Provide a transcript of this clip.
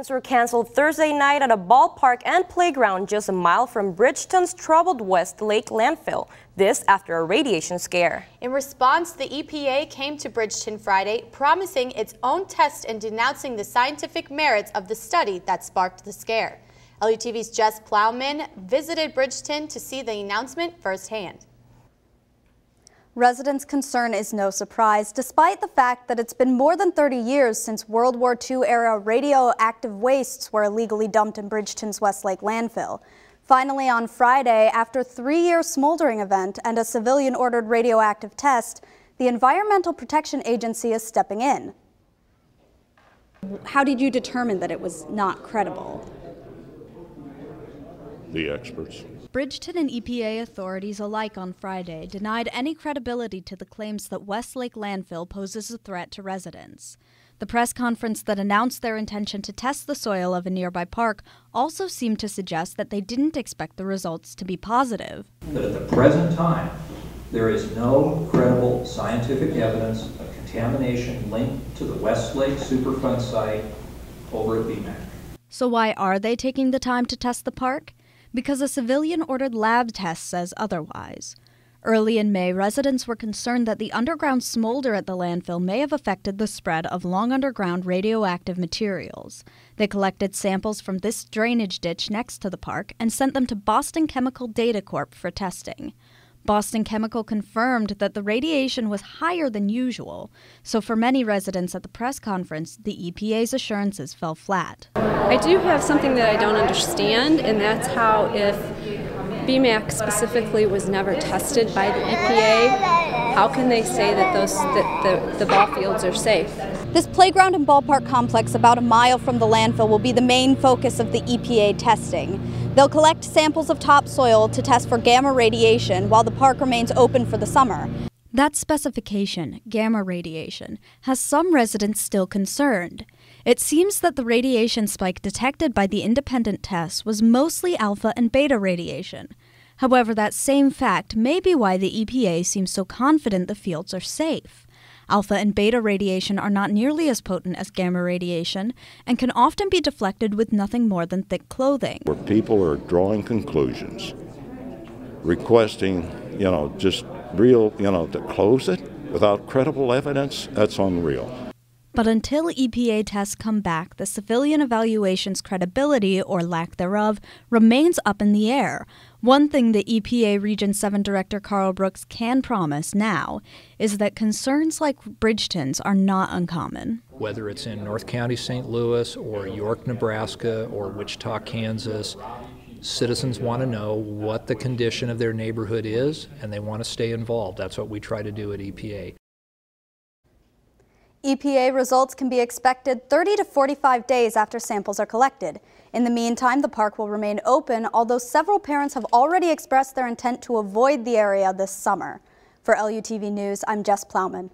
Games were canceled Thursday night at a ballpark and playground just a mile from Bridgeton's troubled West Lake landfill. This after a radiation scare. In response, the EPA came to Bridgeton Friday, promising its own test and denouncing the scientific merits of the study that sparked the scare. LUTV's Jess Plowman visited Bridgeton to see the announcement firsthand. Residents' concern is no surprise, despite the fact that it's been more than 30 years since World War II-era radioactive wastes were illegally dumped in Bridgeton's Westlake landfill. Finally, on Friday, after a 3-year smoldering event and a civilian-ordered radioactive test, the Environmental Protection Agency is stepping in. How did you determine that it was not credible? The experts. Bridgeton and EPA authorities alike on Friday denied any credibility to the claims that Westlake landfill poses a threat to residents. The press conference that announced their intention to test the soil of a nearby park also seemed to suggest that they didn't expect the results to be positive. But at the present time, there is no credible scientific evidence of contamination linked to the Westlake Superfund site over at BMAC. So why are they taking the time to test the park? Because a civilian-ordered lab test says otherwise. Early in May, residents were concerned that the underground smolder at the landfill may have affected the spread of long underground radioactive materials. They collected samples from this drainage ditch next to the park and sent them to Boston Chemical Data Corp for testing. Boston Chemical confirmed that the radiation was higher than usual, so for many residents at the press conference, the EPA's assurances fell flat. I do have something that I don't understand, and that's how if BMAC specifically was never tested by the EPA, how can they say that the ball fields are safe? This playground and ballpark complex about a mile from the landfill will be the main focus of the EPA testing. They'll collect samples of topsoil to test for gamma radiation while the park remains open for the summer. That specification, gamma radiation, has some residents still concerned. It seems that the radiation spike detected by the independent tests was mostly alpha and beta radiation. However, that same fact may be why the EPA seems so confident the fields are safe. Alpha and beta radiation are not nearly as potent as gamma radiation and can often be deflected with nothing more than thick clothing. Where people are drawing conclusions, requesting, just real, to close it without credible evidence, that's unreal. But until EPA tests come back, the civilian evaluation's credibility, or lack thereof, remains up in the air. One thing the EPA Region 7 Director Karl can promise now is that concerns like Bridgeton's are not uncommon. Whether it's in North County, St. Louis, or York, Nebraska, or Wichita, Kansas, citizens want to know what the condition of their neighborhood is, and they want to stay involved. That's what we try to do at EPA. EPA results can be expected 30 to 45 days after samples are collected. In the meantime, the park will remain open, although several parents have already expressed their intent to avoid the area this summer. For LUTV News, I'm Jess Plowman.